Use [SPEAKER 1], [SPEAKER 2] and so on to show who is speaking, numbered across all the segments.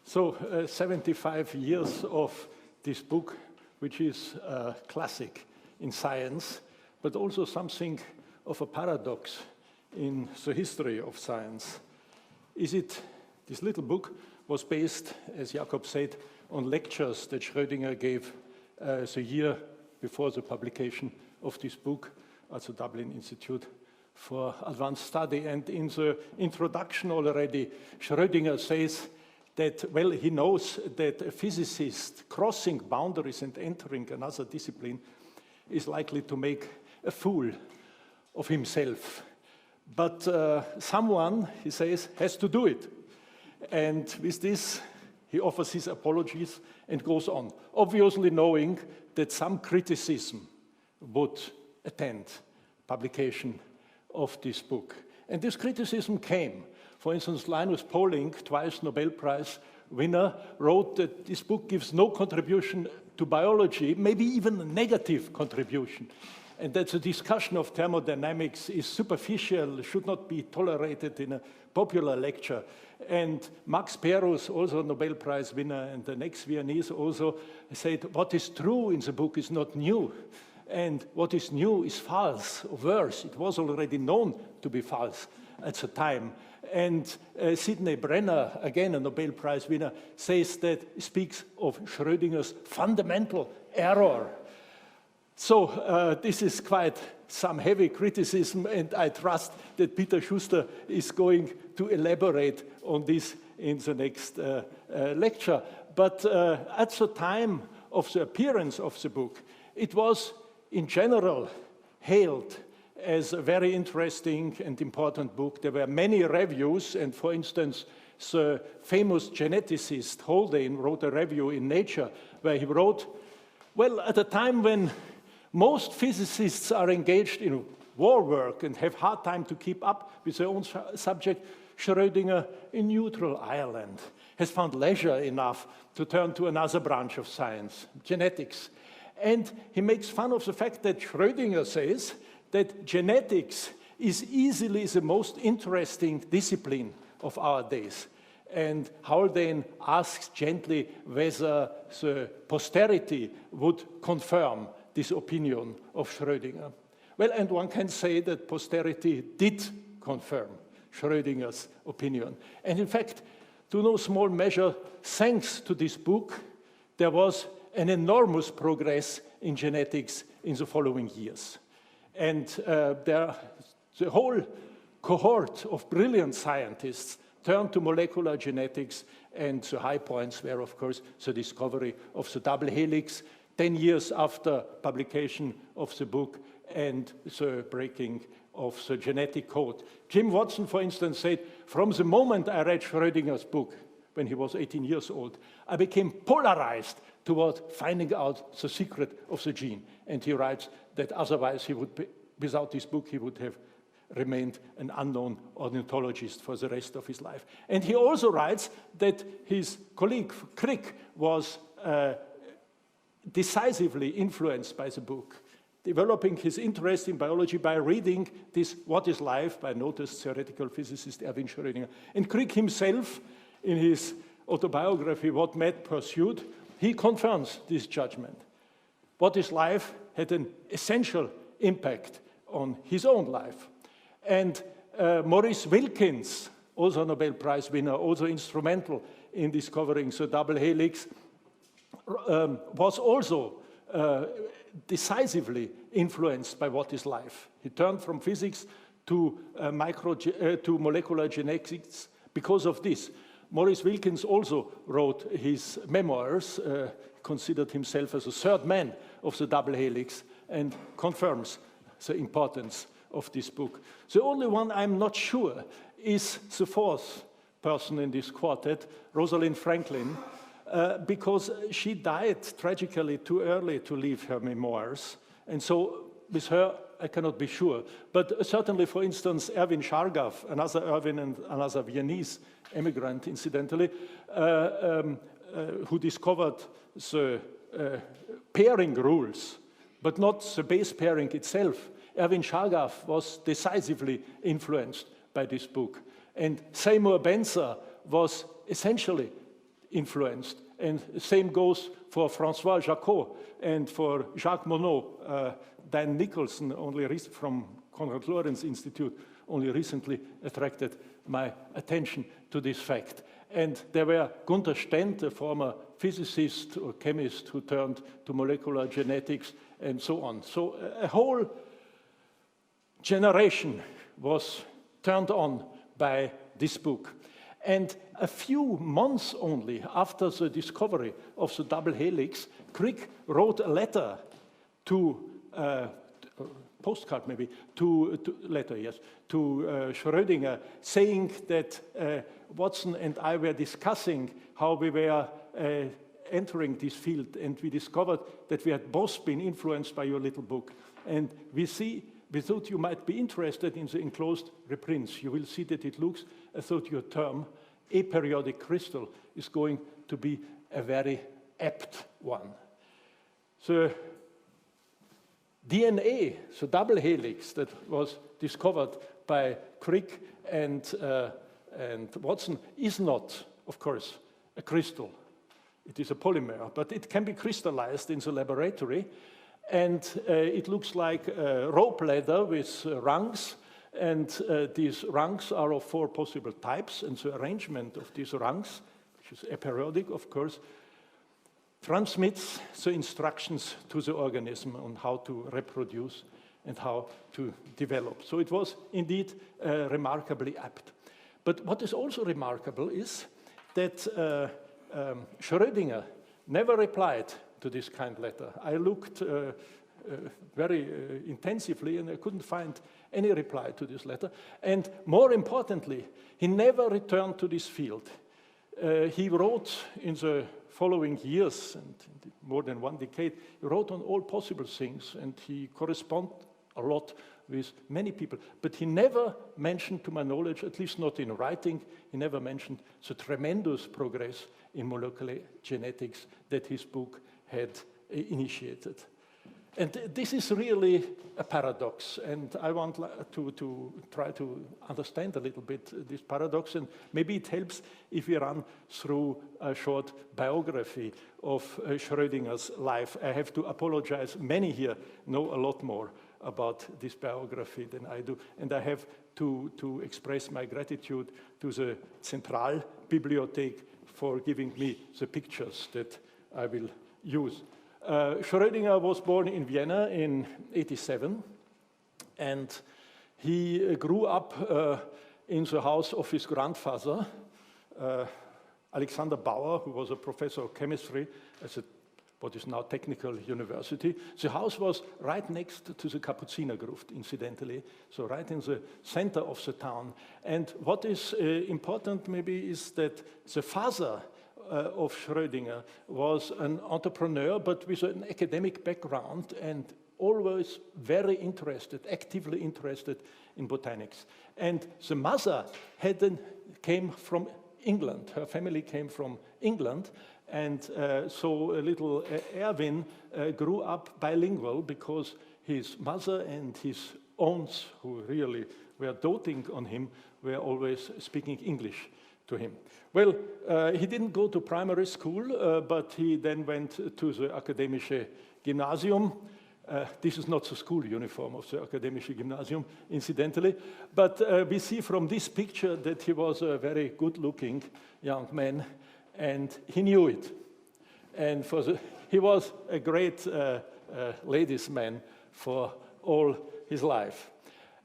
[SPEAKER 1] So 75 years of this book, which is a classic in science, but also something of a paradox in the history of science. This little book was based, as Jakob said, on lectures that Schrödinger gave the year before the publication of this book at the Dublin Institute for Advanced Study. And in the introduction already, Schrödinger says that, well, he knows that a physicist crossing boundaries and entering another discipline is likely to make a fool of himself. But someone, he says, has to do it. And with this, he offers his apologies and goes on, obviously knowing that some criticism would attend publication of this book. And this criticism came. For instance, Linus Pauling, twice Nobel Prize winner, wrote that this book gives no contribution to biology, maybe even a negative contribution, and that the discussion of thermodynamics is superficial, should not be tolerated in a popular lecture. And Max Perus, also a Nobel Prize winner, and the next Viennese also said, what is true in the book is not new, and what is new is false, or worse, it was already known to be false at the time. And Sidney Brenner, again a Nobel Prize winner, says that, speaks of Schrödinger's fundamental error. So this is quite some heavy criticism, and I trust that Peter Schuster is going to elaborate on this in the next lecture. But at the time of the appearance of the book, it was in general hailed as a very interesting and important book. There were many reviews, and for instance, the famous geneticist Haldane wrote a review in Nature where he wrote, well, at a time when most physicists are engaged in war work and have hard time to keep up with their own subject, Schrödinger in neutral Ireland has found leisure enough to turn to another branch of science, genetics. And he makes fun of the fact that Schrödinger says that genetics is easily the most interesting discipline of our days. And Haldane asks gently whether the posterity would confirm this opinion of Schrödinger. Well, and one can say that posterity did confirm Schrödinger's opinion. And in fact, to no small measure, thanks to this book, there was an enormous progress in genetics in the following years. And the whole cohort of brilliant scientists turned to molecular genetics, and the high points were, of course, the discovery of the double helix 10 years after publication of the book and the breaking of the genetic code. Jim Watson, for instance, said, from the moment I read Schrödinger's book, when he was 18 years old, I became polarized toward finding out the secret of the gene. And he writes that otherwise he would be, without this book, he would have remained an unknown ornithologist for the rest of his life. And he also writes that his colleague Crick was decisively influenced by the book, developing his interest in biology by reading this What is Life by noted theoretical physicist Erwin Schrödinger. And Crick himself, in his autobiography, What Matt Pursued, he confirms this judgment. What is Life had an essential impact on his own life. And Maurice Wilkins, also a Nobel Prize winner, also instrumental in discovering the double helix, was also decisively influenced by What is Life. He turned from physics to molecular genetics because of this. Maurice Wilkins also wrote his memoirs, considered himself as a third man of the double helix, and confirms the importance of this book. The only one I'm not sure is the fourth person in this quartet, Rosalind Franklin, because she died tragically too early to leave her memoirs. And so with her, I cannot be sure. But certainly, for instance, Erwin Schrödinger, another Erwin and another Viennese immigrant, incidentally, who discovered the pairing rules, but not the base pairing itself. Erwin Schrödinger was decisively influenced by this book. And Seymour Benzer was essentially influenced. And same goes for François Jacot and for Jacques Monod. Dan Nicholson, from Konrad Lorenz Institute, only recently attracted my attention to this fact. And there were Gunther Stent, a former physicist or chemist who turned to molecular genetics and so on. So a whole generation was turned on by this book. And a few months only after the discovery of the double helix, Crick wrote a letter to postcard maybe, to Schrödinger, saying that Watson and I were discussing how we were entering this field, and we discovered that we had both been influenced by your little book. And we thought you might be interested in the enclosed reprints. You will see that it looks as though your term, aperiodic crystal, is going to be a very apt one. So DNA, so double helix that was discovered by Crick and Watson, is not, of course, a crystal. It is a polymer, but it can be crystallized in the laboratory, and it looks like a rope ladder with rungs, and these rungs are of 4 possible types, and the arrangement of these rungs, which is aperiodic, of course, transmits the instructions to the organism on how to reproduce and how to develop. So it was indeed remarkably apt. But what is also remarkable is that Schrödinger never replied to this kind letter. I looked very intensively and I couldn't find any reply to this letter. And more importantly, he never returned to this field. He wrote in the following years, and more than 1 decade, he wrote on all possible things, and he corresponded a lot with many people. But he never mentioned, to my knowledge, at least not in writing, he never mentioned the tremendous progress in molecular genetics that his book had initiated. And this is really a paradox, and I want to try to understand a little bit this paradox, and maybe it helps if we run through a short biography of Schrödinger's life. I have to apologize. Many here know a lot more about this biography than I do, and I have to express my gratitude to the Central Bibliothek for giving me the pictures that I will use. Schrödinger was born in Vienna in '87, and he grew up in the house of his grandfather, Alexander Bauer, who was a professor of chemistry at what is now Technical University. The house was right next to the Kapuziner Gruft, incidentally, so right in the center of the town. And what is important maybe is that the father of Schrödinger was an entrepreneur, but with an academic background, and always very interested, actively interested in botanics. And the mother came from England. Her family came from England, and so little Erwin grew up bilingual because his mother and his aunts, who really were doting on him, were always speaking English to him. Well, he didn't go to primary school, but he then went to the Akademische Gymnasium. This is not the school uniform of the Akademische Gymnasium, incidentally, but we see from this picture that he was a very good-looking young man, and he knew it. And he was a great ladies' man for all his life.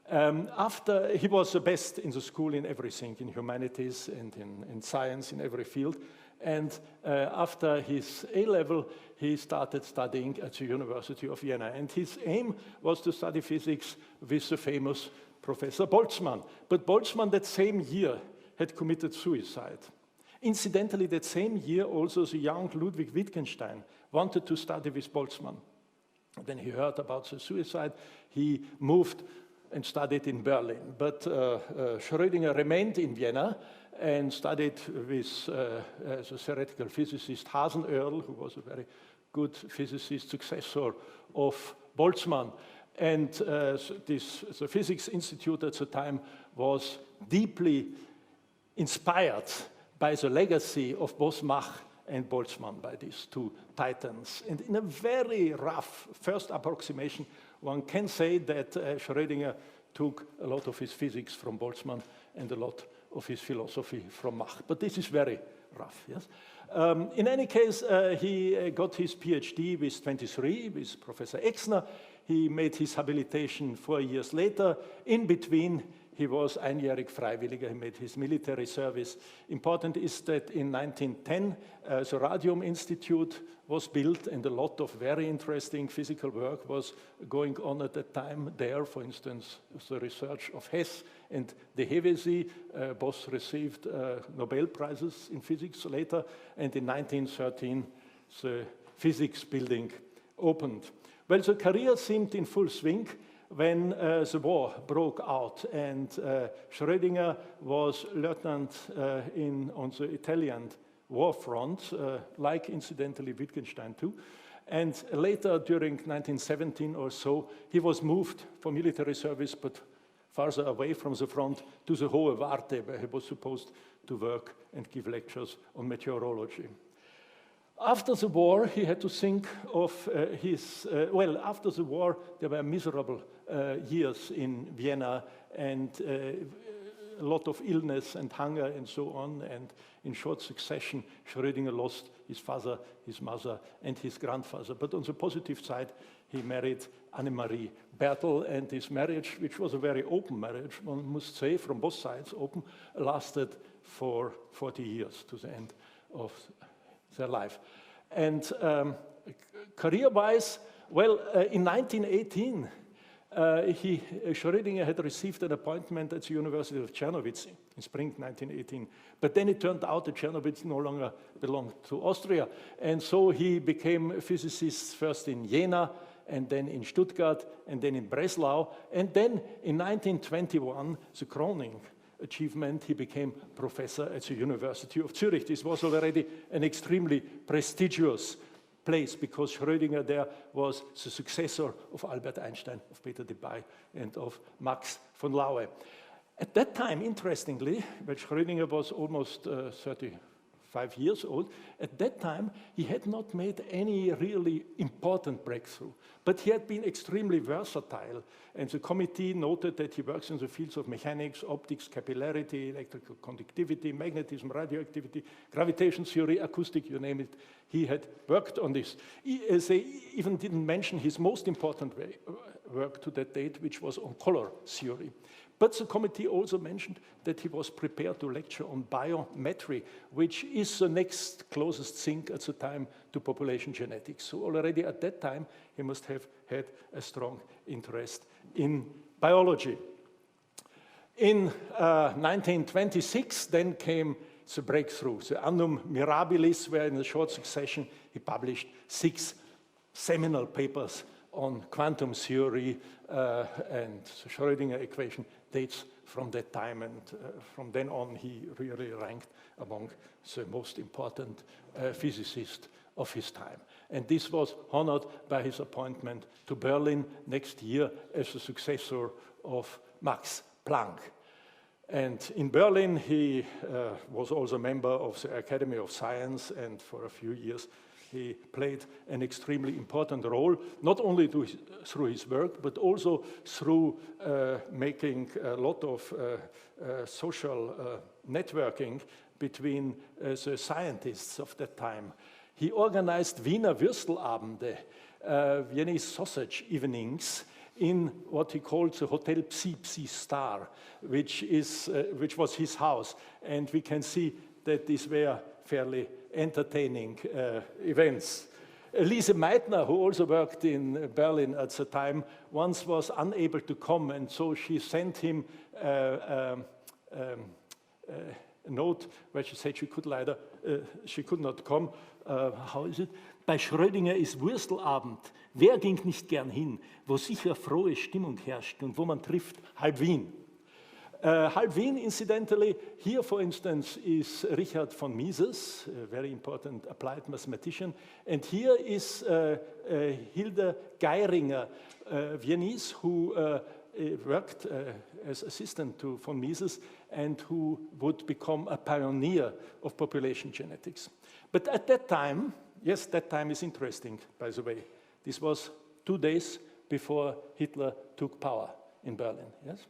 [SPEAKER 1] After he was the best in the school in everything, in humanities and in science, in every field. And after his A-level, he started studying at the University of Vienna. And his aim was to study physics with the famous Professor Boltzmann. But Boltzmann that same year had committed suicide. Incidentally, that same year also the young Ludwig Wittgenstein wanted to study with Boltzmann. When he heard about the suicide, he moved and studied in Berlin. But Schrödinger remained in Vienna and studied with the theoretical physicist Hasenöhrl, who was a very good physicist, successor of Boltzmann. And the Physics Institute at the time was deeply inspired by the legacy of both Mach and Boltzmann, by these two titans. And in a very rough first approximation, one can say that Schrödinger took a lot of his physics from Boltzmann and a lot of his philosophy from Mach. But this is very rough, yes? In any case, he got his PhD with 23, with Professor Exner. He made his habilitation 4 years later. In between, he was einjährig Freiwilliger. He made his military service. Important is that in 1910, the Radium Institute was built, and a lot of very interesting physical work was going on at that time there. For instance, the research of Hess and de Hevesy both received Nobel Prizes in physics later. And in 1913, the physics building opened. Well, the career seemed in full swing when the war broke out, and Schrödinger was lieutenant on the Italian war front, like incidentally Wittgenstein too. And later, during 1917 or so, he was moved for military service, but farther away from the front to the Hohe Warte, where he was supposed to work and give lectures on meteorology. After the war, he had to think of after the war, there were miserable years in Vienna, and a lot of illness and hunger and so on, and in short succession, Schrödinger lost his father, his mother, and his grandfather. But on the positive side, he married Annemarie Bertel, and this marriage, which was a very open marriage, one must say, from both sides open, lasted for 40 years to the end of their life. And career-wise, well, in 1918, Schrödinger had received an appointment at the University of Czernowitz in spring 1918. But then it turned out that Czernowitz no longer belonged to Austria. And so he became a physicist first in Jena, and then in Stuttgart, and then in Breslau. And then in 1921, the crowning achievement, he became professor at the University of Zurich. This was already an extremely prestigious place, because Schrödinger there was the successor of Albert Einstein, of Peter Debye, and of Max von Laue. At that time, interestingly, when Schrödinger was almost 35 years old, at that time, he had not made any really important breakthrough, but he had been extremely versatile, and the committee noted that he works in the fields of mechanics, optics, capillarity, electrical conductivity, magnetism, radioactivity, gravitation theory, acoustic, you name it. He had worked on this. They even didn't mention his most important work to that date, which was on color theory. But the committee also mentioned that he was prepared to lecture on biometry, which is the next closest thing at the time to population genetics. So already at that time, he must have had a strong interest in biology. In 1926, then came the breakthrough, the annum mirabilis, where in a short succession he published 6 seminal papers on quantum theory, and the Schrödinger equation dates from that time, and from then on he really ranked among the most important physicists of his time. And this was honored by his appointment to Berlin next year as the successor of Max Planck. And in Berlin he was also a member of the Academy of Science, and for a few years he played an extremely important role, not only through his work, but also through making a lot of social networking between the scientists of that time. He organized Wiener Würstelabende, Viennese sausage evenings, in what he called the Hotel Psi Star, which was his house. And we can see that these were fairly entertaining events. Lise Meitner, who also worked in Berlin at the time, once was unable to come, and so she sent him a note where she said she could not come. How is it? Bei Schrödinger ist Wurstelabend. Wer ging nicht gern hin, wo sicher frohe Stimmung herrscht und wo man trifft, halb Wien. Halb Wien, incidentally, here, for instance, is Richard von Mises, a very important applied mathematician, and here is Hilde Geiringer, Viennese, who worked as assistant to von Mises and who would become a pioneer of population genetics. But at that time, yes, that time is interesting, by the way. This was 2 days before Hitler took power in Berlin, yes?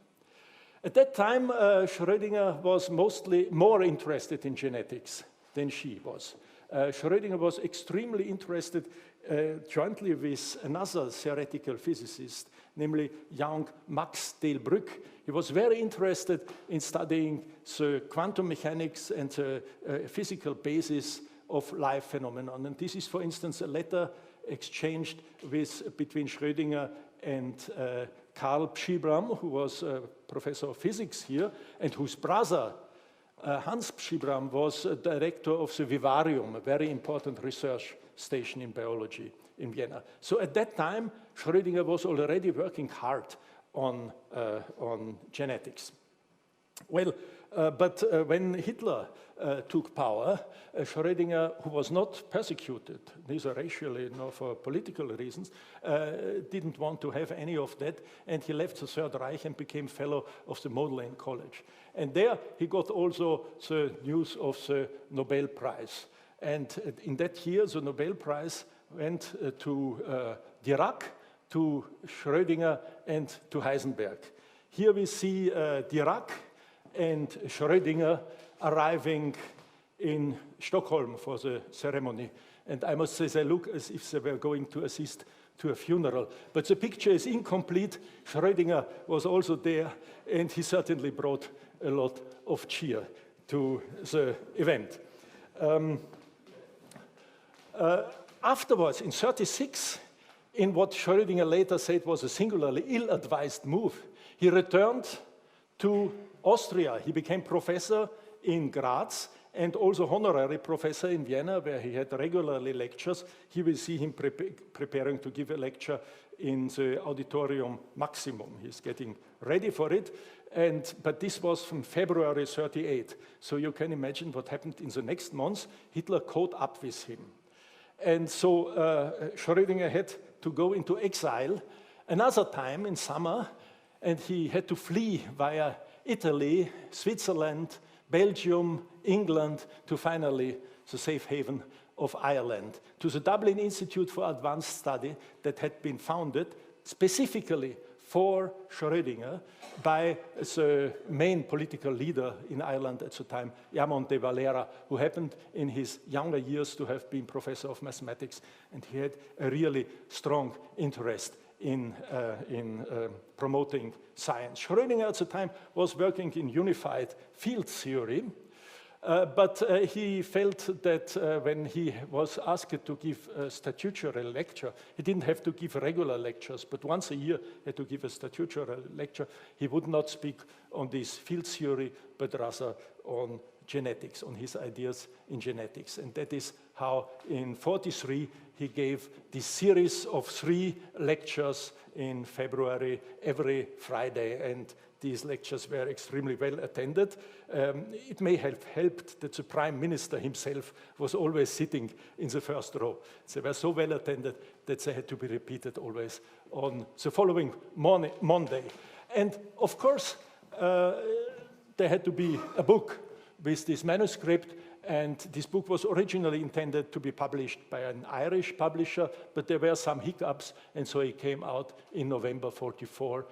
[SPEAKER 1] At that time, Schrödinger was mostly more interested in genetics than she was. Schrödinger was extremely interested jointly with another theoretical physicist, namely young Max Delbrück. He was very interested in studying the quantum mechanics and the physical basis of life phenomenon. And this is, for instance, a letter exchanged between Schrödinger and Karl Sigmund, who was a professor of physics here, and whose brother, Hans Sigmund, was director of the Vivarium, a very important research station in biology in Vienna. So at that time, Schrödinger was already working hard on genetics. Well, but when Hitler took power, Schrödinger, who was not persecuted, neither racially nor for political reasons, didn't want to have any of that, and he left the Third Reich and became fellow of the Model College. And there he got also the news of the Nobel Prize. And in that year, the Nobel Prize went to Dirac, to Schrödinger, and to Heisenberg. Here we see Dirac and Schrödinger arriving in Stockholm for the ceremony. And I must say they look as if they were going to assist to a funeral. But the picture is incomplete. Schrödinger was also there, and he certainly brought a lot of cheer to the event. Afterwards, in 1936, in what Schrödinger later said was a singularly ill-advised move, he returned to Austria. He became professor in Graz and also honorary professor in Vienna, where he had regularly lectures. Here we see him preparing to give a lecture in the Auditorium Maximum. He's getting ready for it. But this was from February 1938. So you can imagine what happened in the next months. Hitler caught up with him. And so Schrödinger had to go into exile another time in summer, and he had to flee via Italy, Switzerland, Belgium, England, to finally the safe haven of Ireland, to the Dublin Institute for Advanced Study that had been founded specifically for Schrödinger by the main political leader in Ireland at the time, Eamon de Valera, who happened in his younger years to have been professor of mathematics, and he had a really strong interest in promoting science. Schrödinger at the time was working in unified field theory, but he felt that when he was asked to give a statutory lecture, he didn't have to give regular lectures, but once a year he had to give a statutory lecture. He would not speak on this field theory, but rather on genetics, on his ideas in genetics. And that is how in 1943 he gave this series of 3 lectures in February every Friday, and these lectures were extremely well attended. It may have helped that the Prime Minister himself was always sitting in the first row. They were so well attended that they had to be repeated always on the following Monday. And of course, there had to be a book with this manuscript, and this book was originally intended to be published by an Irish publisher, but there were some hiccups, and so it came out in November 1944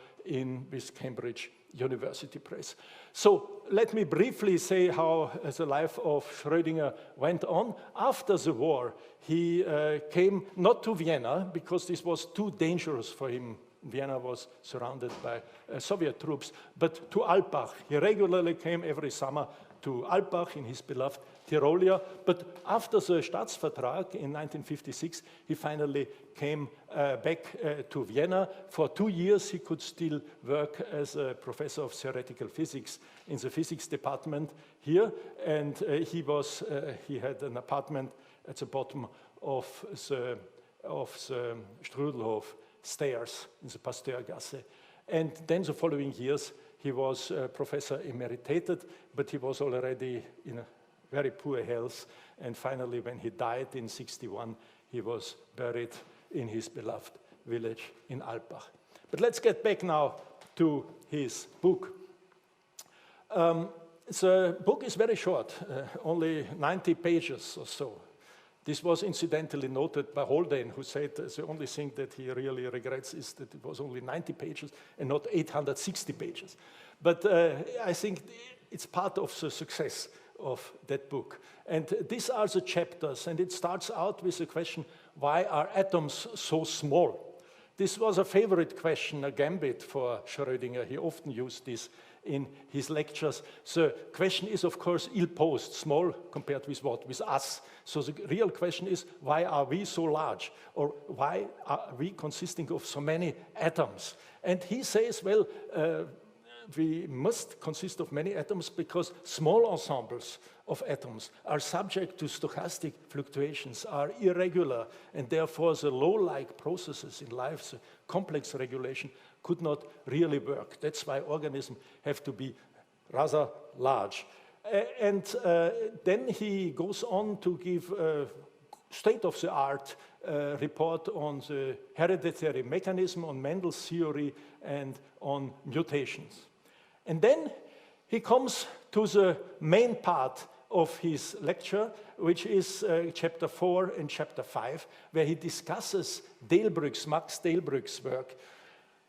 [SPEAKER 1] with Cambridge University Press. So let me briefly say how the life of Schrödinger went on. After the war, he came not to Vienna, because this was too dangerous for him. Vienna was surrounded by Soviet troops, but to Alpbach. He regularly came every summer to Alpbach in his beloved Tirolia. But after the Staatsvertrag in 1956, he finally came back to Vienna. For 2 years, he could still work as a professor of theoretical physics in the physics department here. And he had an apartment at the bottom of the Strudelhof stairs in the Pasteurgasse. And then the following years, he was professor emeritated, but he was already in a very poor health. And finally, when he died in 1961, he was buried in his beloved village in Alpbach. But let's get back now to his book. The book is very short, only 90 pages or so. This was incidentally noted by Haldane, who said the only thing that he really regrets is that it was only 90 pages and not 860 pages. But I think it's part of the success of that book. And these are the chapters, and it starts out with the question, why are atoms so small? This was a favorite question, a gambit for Schrödinger. He often used this in his lectures. The question is, of course, ill-posed, small compared with what? With us. So the real question is, why are we so large? Or why are we consisting of so many atoms? And he says, well, we must consist of many atoms because small ensembles of atoms are subject to stochastic fluctuations, are irregular, and therefore the law-like processes in life, the complex regulation, could not really work. That's why organisms have to be rather large. And then he goes on to give a state-of-the-art report on the hereditary mechanism, on Mendel's theory, and on mutations. And then he comes to the main part of his lecture, which is chapter 4 and chapter 5, where he discusses Delbrück's, Max Delbrück's work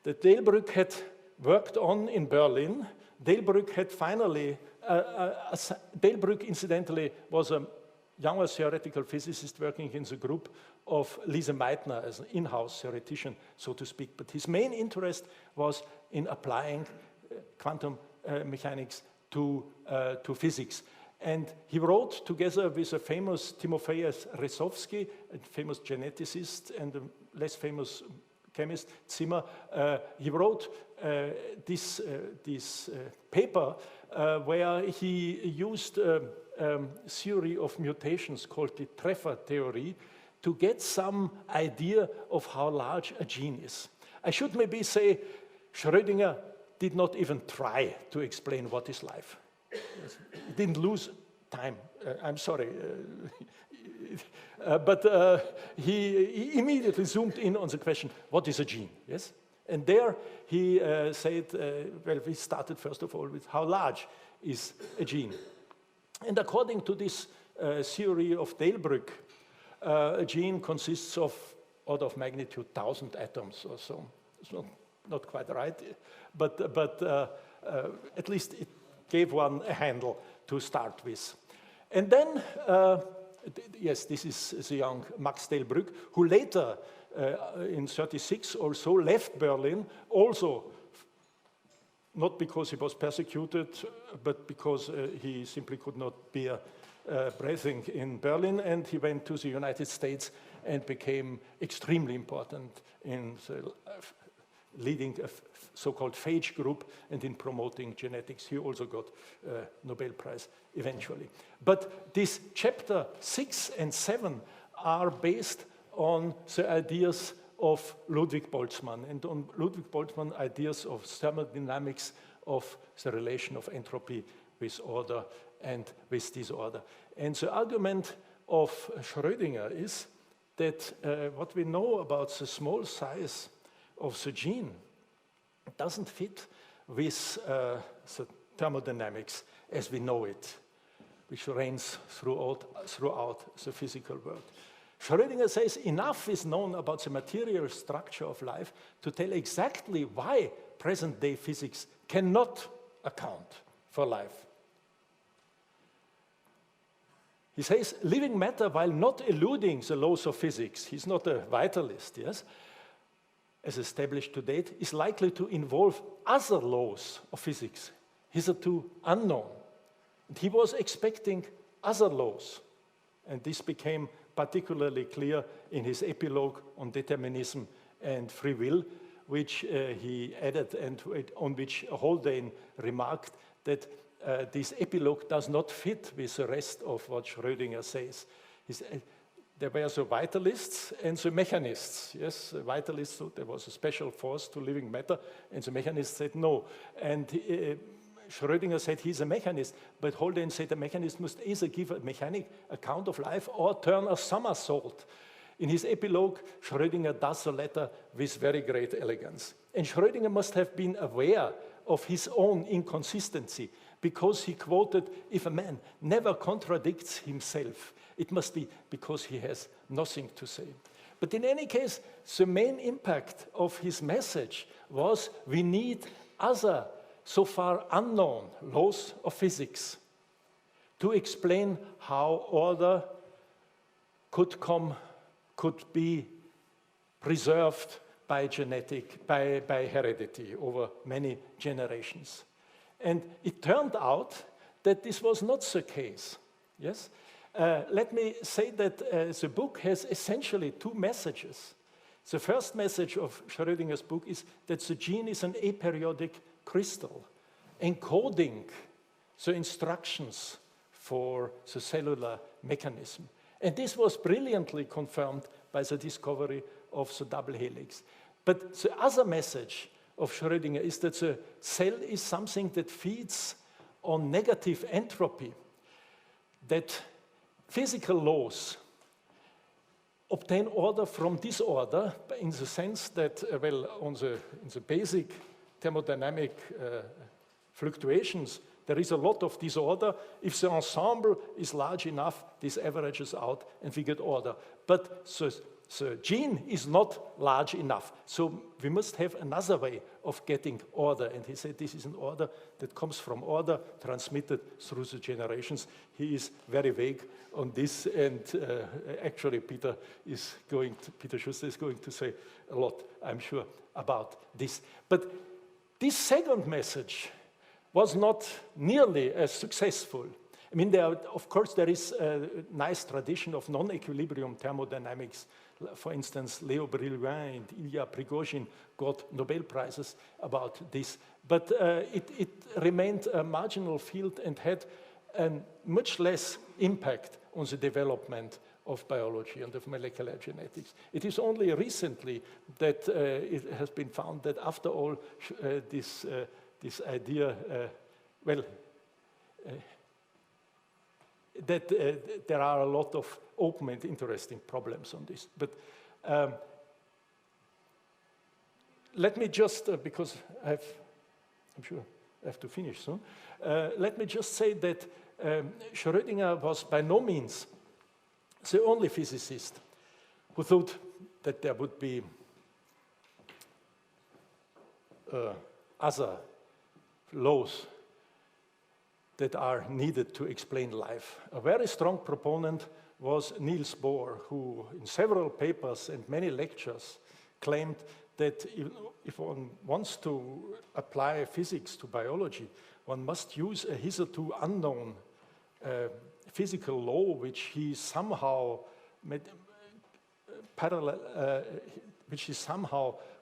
[SPEAKER 1] that Delbrück had worked on in Berlin. Delbrück had finally, Delbrück incidentally was a younger theoretical physicist working in the group of Lise Meitner as an in-house theoretician, so to speak. But his main interest was in applying quantum mechanics to physics. And he wrote together with a famous Timofejew Resovsky, a famous geneticist, and a less famous chemist, Zimmer, he wrote this paper where he used a theory of mutations called the Treffer theory to get some idea of how large a gene is. I should maybe say Schrödinger did not even try to explain what is life. He didn't lose time. I'm sorry. But he immediately zoomed in on the question, what is a gene? Yes? And there he said, well, we started first of all with how large is a gene. And according to this theory of Delbrück, a gene consists of order of magnitude 1,000 atoms or so. It's not quite right, but at least it gave one a handle to start with. And then, yes, this is the young Max Delbrück, who later, in 1936 or so, left Berlin, also not because he was persecuted, but because he simply could not bear breathing in Berlin, and he went to the United States and became extremely important in the leading a so-called phage group and in promoting genetics. He also got a Nobel Prize eventually. But this chapter 6 and 7 are based on the ideas of Ludwig Boltzmann and on Ludwig Boltzmann ideas of thermodynamics of the relation of entropy with order and with disorder. And the argument of Schrödinger is that what we know about the small size of the gene doesn't fit with the thermodynamics as we know it, which reigns throughout the physical world. Schrödinger says enough is known about the material structure of life to tell exactly why present-day physics cannot account for life. He says living matter, while not eluding the laws of physics, he's not a vitalist, yes, as established to date, is likely to involve other laws of physics, hitherto unknown. And he was expecting other laws, and this became particularly clear in his epilogue on determinism and free will, which he added and on which Haldane remarked that this epilogue does not fit with the rest of what Schrödinger says. There were the vitalists and the mechanists. Yes, the vitalists thought there was a special force to living matter, and the mechanists said no. And Schrödinger said he's a mechanist, but Haldane said the mechanist must either give a mechanic account of life or turn a somersault. In his epilogue, Schrödinger does the latter with very great elegance. And Schrödinger must have been aware of his own inconsistency, because he quoted, if a man never contradicts himself, it must be because he has nothing to say. But in any case, the main impact of his message was we need other, so far unknown, laws of physics to explain how order could be preserved by heredity over many generations. And it turned out that this was not the case. Yes? Let me say that the book has essentially two messages. The first message of Schrödinger's book is that the gene is an aperiodic crystal, encoding the instructions for the cellular mechanism. And this was brilliantly confirmed by the discovery of the double helix. But the other message of Schrödinger is that the cell is something that feeds on negative entropy, that physical laws obtain order from disorder in the sense that, in the basic thermodynamic fluctuations, there is a lot of disorder. If the ensemble is large enough, this averages out and we get order. But the gene is not large enough, so we must have another way of getting order. And he said this is an order that comes from order transmitted through the generations. He is very vague on this, and actually Peter Schuster is going to say a lot, I'm sure, about this. But this second message was not nearly as successful. I mean, of course, there is a nice tradition of non-equilibrium thermodynamics. For instance, Leo Brillouin and Ilya Prigozhin got Nobel Prizes about this. But it remained a marginal field and had a much less impact on the development of biology and of molecular genetics. It is only recently that it has been found that after all, this idea, that there are a lot of open and interesting problems on this. But let me just, because I'm sure I have to finish soon, let me just say that Schrödinger was by no means the only physicist who thought that there would be other laws that are needed to explain life. A very strong proponent was Niels Bohr, who in several papers and many lectures claimed that if one wants to apply physics to biology, one must use a hitherto unknown physical law, which he somehow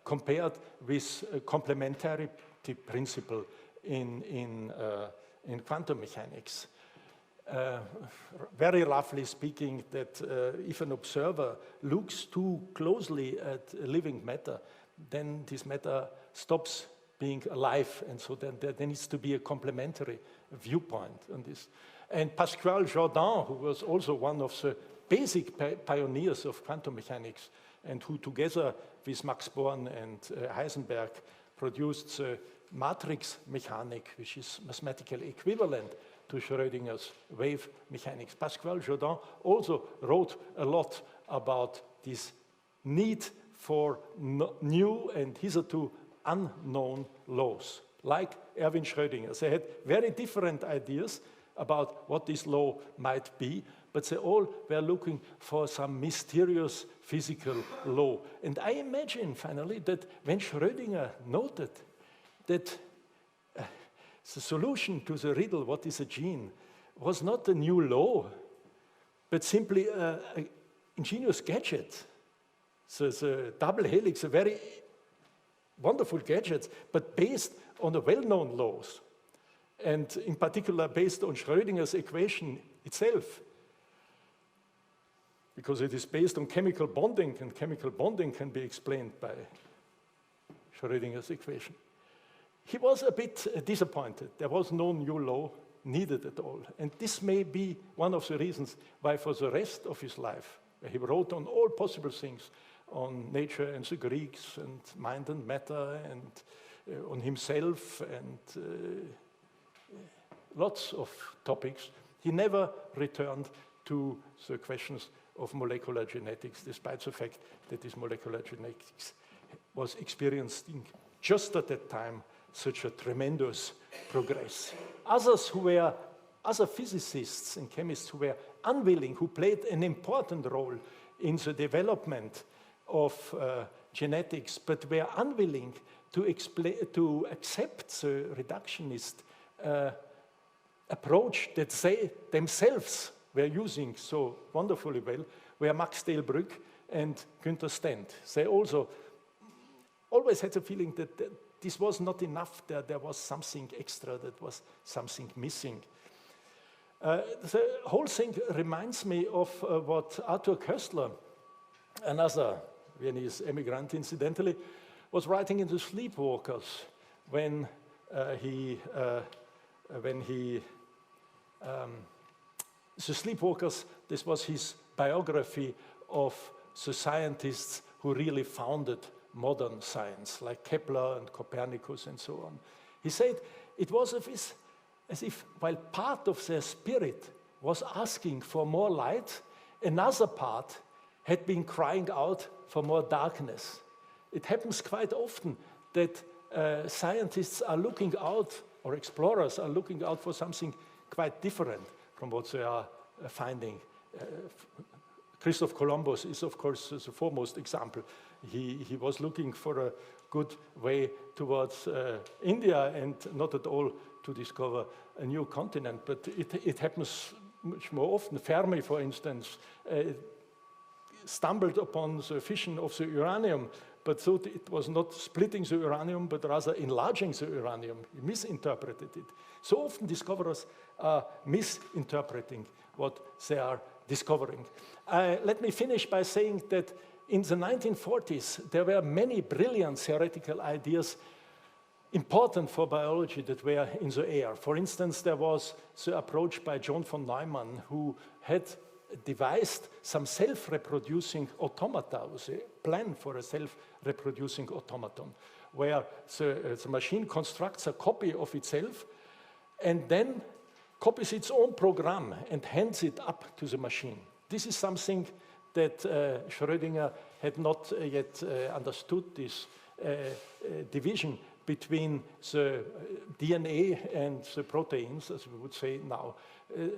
[SPEAKER 1] compared with a complementarity principle in quantum mechanics. Very roughly speaking, that if an observer looks too closely at living matter, then this matter stops being alive, and so then there needs to be a complementary viewpoint on this. And Pascual Jordan, who was also one of the basic pioneers of quantum mechanics, and who together with Max Born and Heisenberg produced the matrix mechanic, which is mathematical equivalent to Schrödinger's wave mechanics. Pascual Jordan also wrote a lot about this need for new and hitherto unknown laws, like Erwin Schrödinger. They had very different ideas about what this law might be, but they all were looking for some mysterious physical law. And I imagine, finally, that when Schrödinger noted that the solution to the riddle, what is a gene, was not a new law, but simply an ingenious gadget. So the double helix, a very wonderful gadget, but based on the well-known laws, and in particular based on Schrödinger's equation itself, because it is based on chemical bonding, and chemical bonding can be explained by Schrödinger's equation. He was a bit disappointed. There was no new law needed at all. And this may be one of the reasons why for the rest of his life, where he wrote on all possible things, on nature and the Greeks and mind and matter and on himself and lots of topics. He never returned to the questions of molecular genetics, despite the fact that this molecular genetics was experiencing just at that time such a tremendous progress. Other physicists and chemists who were unwilling, who played an important role in the development of genetics, but were unwilling to accept the reductionist approach that they themselves were using so wonderfully well, were Max Delbrück and Günther Stent. They also always had the feeling that this was not enough, there was something extra, that was something missing. The whole thing reminds me of what Arthur Koestler, another Viennese emigrant incidentally, was writing in the Sleepwalkers when the Sleepwalkers, this was his biography of the scientists who really founded modern science, like Kepler and Copernicus and so on. He said it was as if while part of their spirit was asking for more light, another part had been crying out for more darkness. It happens quite often that scientists are looking out, or explorers are looking out for something quite different from what they are finding. Christoph Columbus is, of course, the foremost example. He was looking for a good way towards India and not at all to discover a new continent, but it happens much more often. Fermi, for instance, stumbled upon the fission of the uranium, but thought it was not splitting the uranium, but rather enlarging the uranium. He misinterpreted it. So often discoverers are misinterpreting what they are discovering. Let me finish by saying that in the 1940s, there were many brilliant theoretical ideas important for biology that were in the air. For instance, there was the approach by John von Neumann, who had devised some self-reproducing automata, was a plan for a self-reproducing automaton, where the machine constructs a copy of itself and then copies its own program and hands it up to the machine. This is something that Schrödinger had not yet understood, this division between the DNA and the proteins, as we would say now.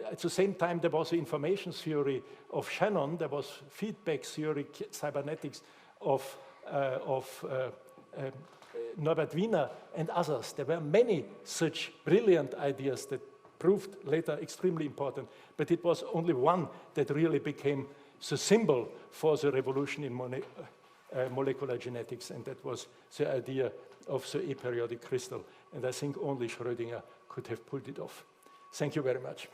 [SPEAKER 1] At the same time, there was the information theory of Shannon, there was feedback theory, cybernetics of Norbert Wiener and others. There were many such brilliant ideas that proved later extremely important, but it was only one that really became the symbol for the revolution in molecular genetics, and that was the idea of the aperiodic crystal. And I think only Schrödinger could have pulled it off. Thank you very much.